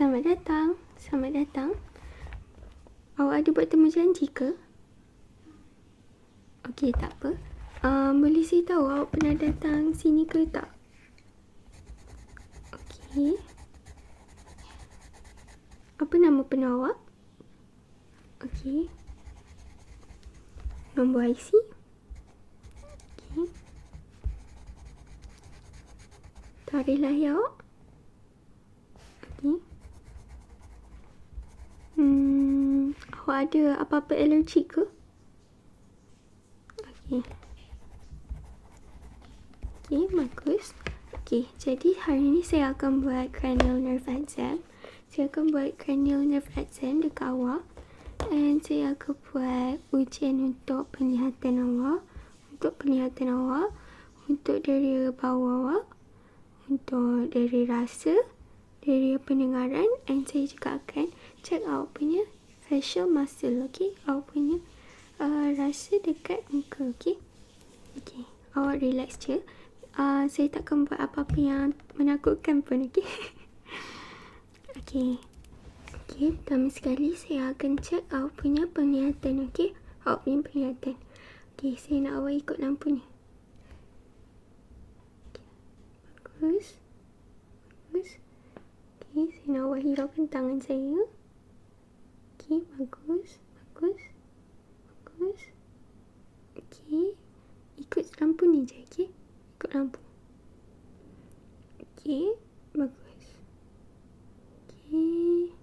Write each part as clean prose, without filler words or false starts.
Selamat datang. Selamat datang. Awak ada buat temu janji ke? Okey, tak apa. Boleh saya tahu awak pernah datang sini ke tak? Okey. Apa nama penuh awak? Okey. Nombor IC? Okey. Tarikh lahir awak? Okey. Awak ada apa-apa alergi ke? Okey. Okey, bagus. Okey, jadi hari ni saya akan buat cranial nerve exam. Saya akan buat cranial nerve exam dekat awak. And saya akan buat ujian untuk penglihatan awak. Untuk dari bau awak. Untuk dari rasa. Dari pendengaran. And saya juga akan check awak punya facial muscle. Okay, awak punya rasa dekat muka. Okay. Okay, awak relax je. Saya takkan buat apa-apa yang menakutkan pun. Okay. Okay. Okay, pertama sekali saya akan check awak punya penglihatan. Okay, awak punya penglihatan. Okay, saya nak awak ikut lampu ni. Okay. Bagus. Bagus. Okay, saya nak awak hiraukan tangan saya. Okay, bagus. Bagus. Bagus. Okay, ikut lampu ni je. Okay, ikut lampu. Okay, bagus. Okay.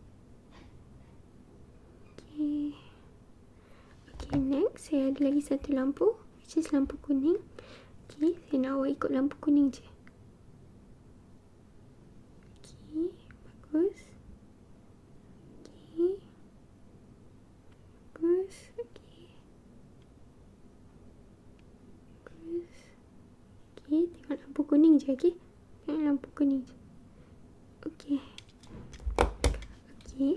Okay, next saya ada lagi satu lampu, which is lampu kuning. Okay, saya nak awak ikut lampu kuning je. Okay, bagus. Okay. Bagus. Okay. Bagus. Okay, tengok lampu kuning je, okay? Tengok lampu kuning je. Okay. Okay,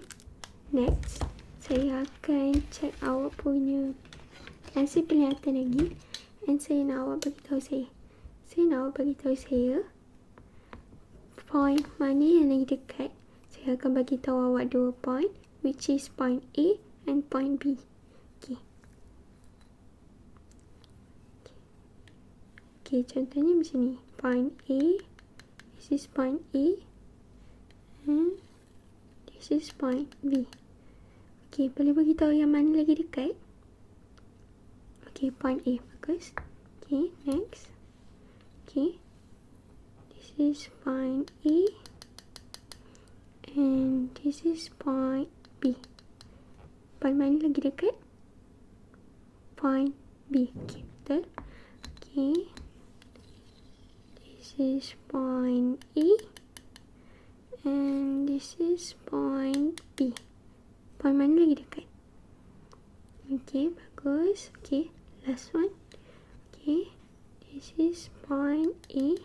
next. Saya akan check awak punya hasil penglihatan lagi. And saya nak awak beritahu saya. Saya nak awak beritahu saya point mana yang lagi dekat. Saya akan bagi tahu awak 2 point, which is point A and point B. Okay. Okay, contohnya macam ni. Point A. This is point A. And this is point B. Okay, boleh beritahu yang mana lagi dekat? Okay, point A. Bagus. Okay, next. Okay. This is point A. And this is point B. Point mana lagi dekat? Point B. Okay, betul. Okay. This is point A. And this is point B. Point mana lagi dekat? Okay, bagus. Okay, last one. Okay, this is point A.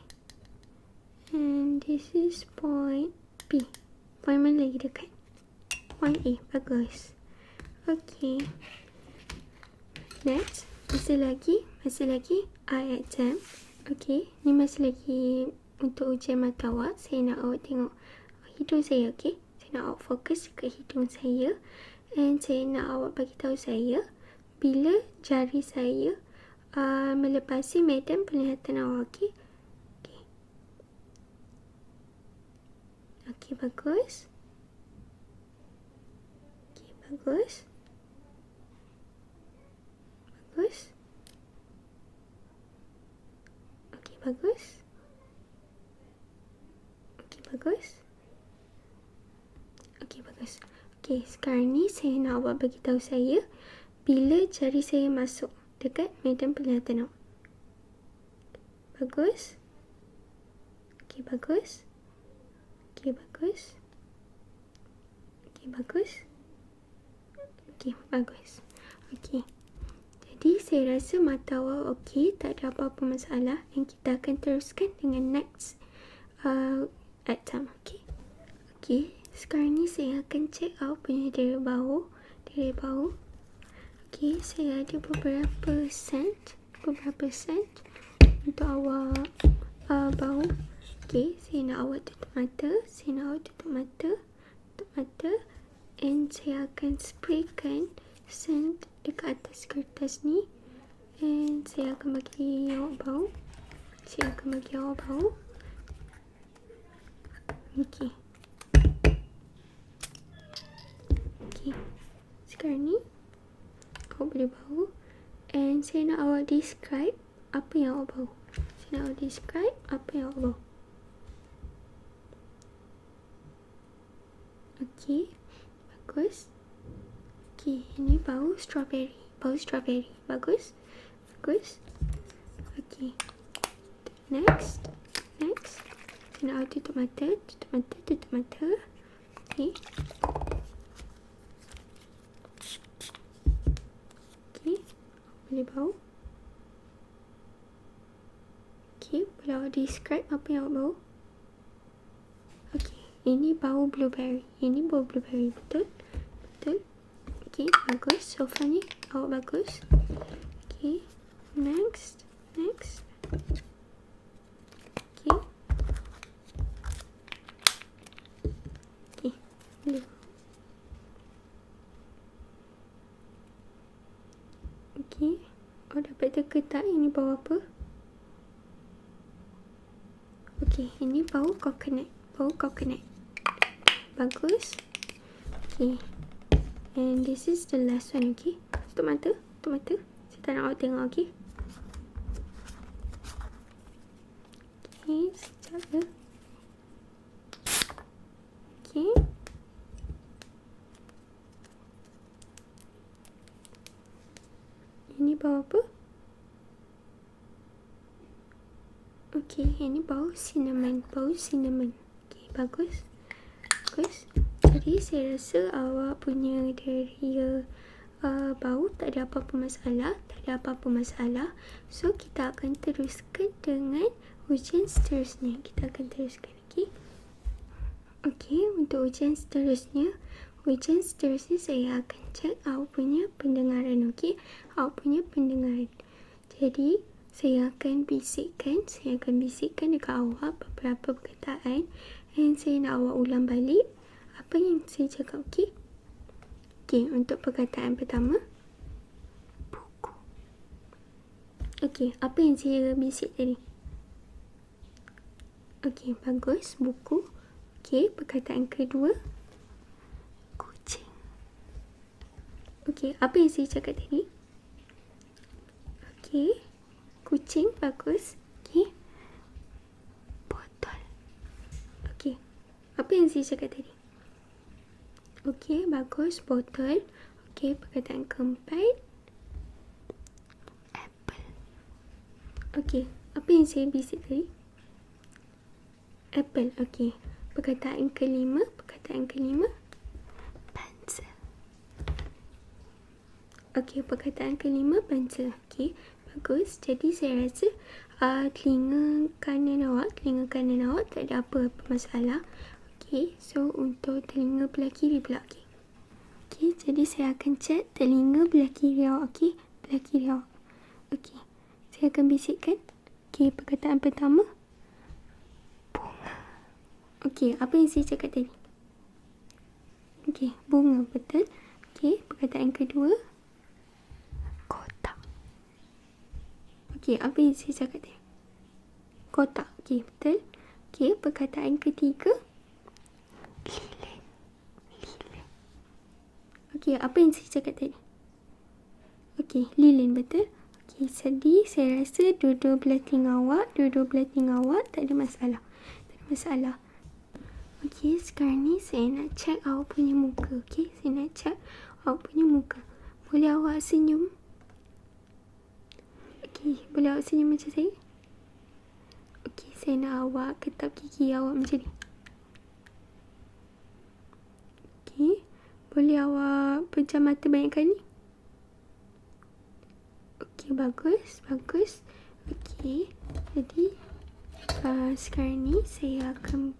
And this is point B. Point mana lagi dekat? Point A, bagus. Okay. Next, masih lagi eye exam. Okay, ni masih lagi untuk ujian mata awak. Saya nak awak tengok hidung saya, okay? Saya nak awak fokus ke hidung saya. And saya nak awak bagi tahu saya bila jari saya melepasi medan penglihatan awak, okay? Okay. Okay, bagus. Okay, bagus. Bagus. Okay, bagus. Okay, bagus. Okay, bagus. Okay, sekarang ni saya nak awak bagi tahu saya bila jari saya masuk dekat medan penglihatan awak. Bagus. Okay, bagus. Okay, bagus. Okay, bagus. Okay, bagus. Okay. Jadi, saya rasa mata awak okey. Tak ada apa-apa masalah. Dan kita akan teruskan dengan next exam. Okay. Okay. Sekarang ni saya akan cek awak punya dera bau. Okay, saya ada beberapa scent untuk awak bau. Okay, saya nak awak tutup mata. mata. And saya akan spraykan scent dekat atas kertas ni. And saya akan bagi awak bau. Okay. Sekarang ni awak boleh bau. And saya nak awak describe apa yang awak bau. Okay, bagus. Okay, ini bau strawberry. Bagus. Okay, next. Saya nak awak tutup mata. Okay. Boleh bau. Okay, boleh awak describe apa yang awak bau? Okay, ini bau blueberry. Betul? Okay, bagus. So far ni awak bagus. Okay, next. Okay, boleh bau. Okay, awak dapat teka tak ini bau apa? Okay, ini bau coconut. Bagus. Okay, and this is the last one. Okay, tutup mata. Saya tak nak awak tengok. Okay, sekejap je. Okay, ini bau apa? Okay, ini bau cinnamon. Okay, bagus. Jadi saya rasa awak punya dari bau tak ada apa-apa masalah. So kita akan teruskan dengan ujian seterusnya. Okay, untuk ujian seterusnya saya akan cek awak punya pendengaran. Okay, jadi saya akan bisikkan dekat awak beberapa perkataan. And saya nak awak ulang balik apa yang saya cakap. Okay, untuk perkataan pertama, buku. Okay, apa yang saya bisik tadi? Okay, bagus, buku. Okay, perkataan kedua, kucing. Okay, apa yang saya cakap tadi? Okay, kucing, bagus. Okay, botol. Okay, apa yang saya cakap tadi? Okay, bagus, botol. Okay, perkataan keempat, apple. Okay, apa yang saya bisik tadi? Apple. Okay, perkataan kelima, pencil. Okay, perkataan kelima, pencil. Okay, bagus. Jadi saya rasa telinga kanan awak tak ada apa-apa masalah. Okay, so untuk telinga belah kiri pula. Okay, jadi saya akan cek telinga belah kiri awak. Okay, saya akan bisikkan. Okay, perkataan pertama, bunga. Okay, apa yang saya cakap tadi? Okay, bunga, betul. Okay, perkataan kedua, kotak. Okay, apa yang saya cakap tadi? Kotak. Okay, betul. Okay, perkataan ketiga, lilin. Okay, apa yang saya cakap tadi? Okay, lilin, betul. Okay, jadi saya rasa dua-dua belah telinga awak tak ada masalah. Okay, sekarang ni saya nak check awak punya muka. Okay, boleh awak senyum? Okay, boleh awak senyum macam saya? Okay, saya nak awak ketap gigi awak macam ni. Okay, boleh awak pejam mata banyak kali? Okay, bagus. Okay, jadi sekarang ni saya akan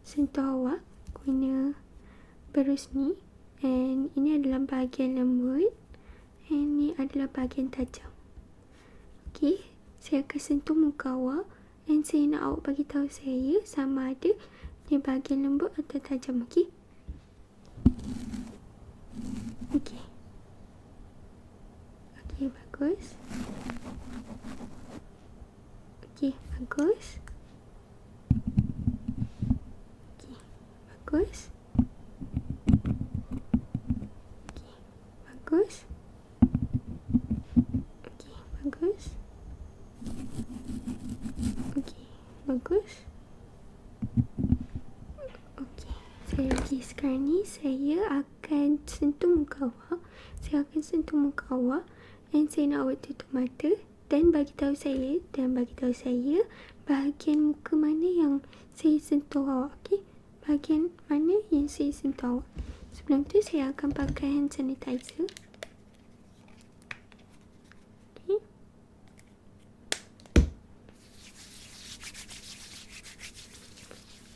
sentuh awak guna berus ni. And ini adalah bahagian lembut, and ini adalah bahagian tajam. Okay, saya akan sentuh muka awak, and saya nak awak bagi tahu saya sama ada Di bahagian lembut atau tajam, okey? Okey. Okey, bagus. Okey, bagus. Okey, bagus. Okey, bagus. Okey, bagus. Okey, bagus. Okey, sekarang ni saya akan sentuh muka awak. Saya akan sentuh muka awak dan saya nak awak tutup mata dan bagi tahu saya bahagian muka mana yang saya sentuh awak, okey? Bahagian mana yang saya sentuh awak. Sebelum tu saya akan pakai hand sanitizer. Okey.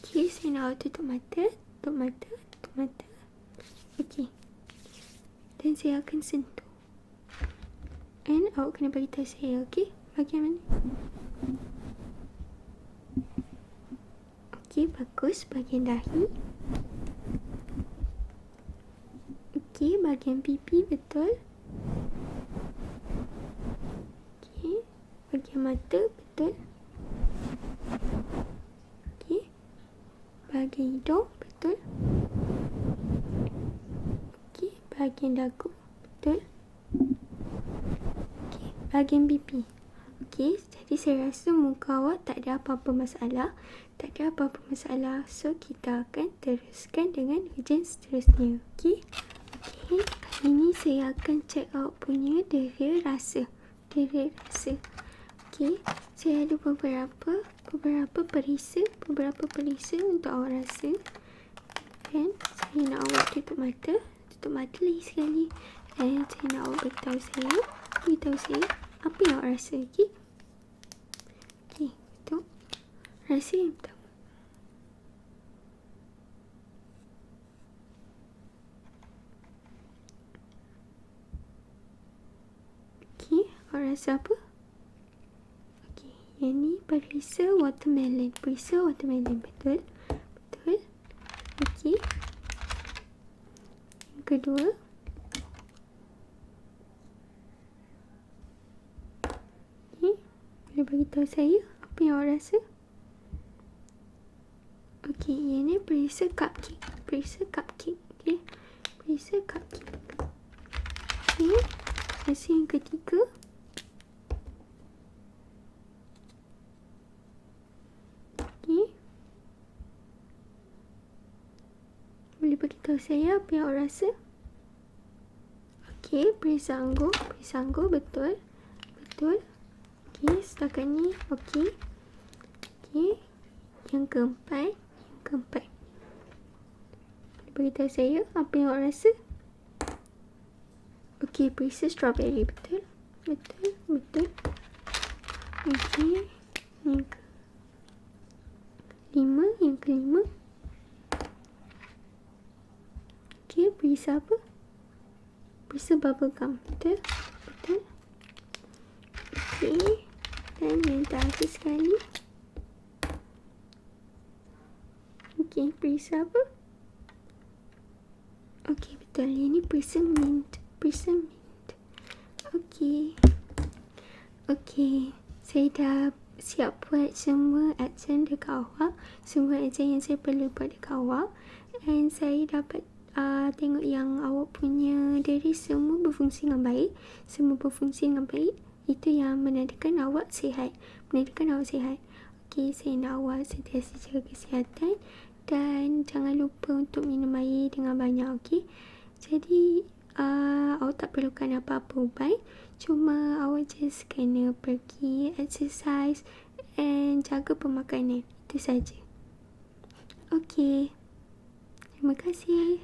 Okey, saya nak awak tutup mata. Okey. Dan saya akan sentuh. And awak kena bagi tahu saya, okey? Bahagian mana? Okey, bagus. Bahagian dahi. Okey, bahagian pipi, betul. Okey, bahagian mata, betul. Okey, bahagian hidung, betul. Okey, bahagian dagu, betul. Okey, bahagian pipi. Okey, jadi saya rasa muka awak tak ada apa-apa masalah. So, kita akan teruskan dengan ujian seterusnya. Okey. Okey, kali ni saya akan cek awak punya dera rasa. Okey, saya ada beberapa perisa untuk awak rasa. Dan saya nak awak tutup mata lagi sekali. Dan saya nak awak beritahu saya apa yang awak rasa, okey? Okey, betul. Rasa yang pertama. Okey, awak rasa apa? Okey, yang ni perisa watermelon, betul? Okey. Yang kedua. Boleh beritahu saya apa yang awak rasa? Okey, yang ni perisa cupcake. Okey, perisa cupcake. Okey, rasa yang ketiga. Okey, boleh beritahu saya apa yang awak rasa? Okey, perisa anggur, betul. Okey, setakat ni okey. Okey, yang keempat. Boleh beritahu saya apa yang awak rasa? Okey, perisa strawberry, betul. Okey, yang kelima. Okey, perisa apa? Perisa bubble gum, betul. Okey, dan yang terakhir sekali. Okey, perisa apa? Okey, betul. Ini perisa mint. Okey, saya dah siap buat semua action dekat awak. Semua action yang saya perlu buat dekat awak. And saya dapat tengok yang awak punya diri semua berfungsi dengan baik. Itu yang menandakan awak sihat. Okey, saya nak awak sentiasa jaga kesihatan. Dan jangan lupa untuk minum air dengan banyak, okey? Jadi, awak tak perlukan apa-apa ubat. Cuma awak just kena pergi exercise and jaga pemakanan. Itu saja. Okey. Terima kasih.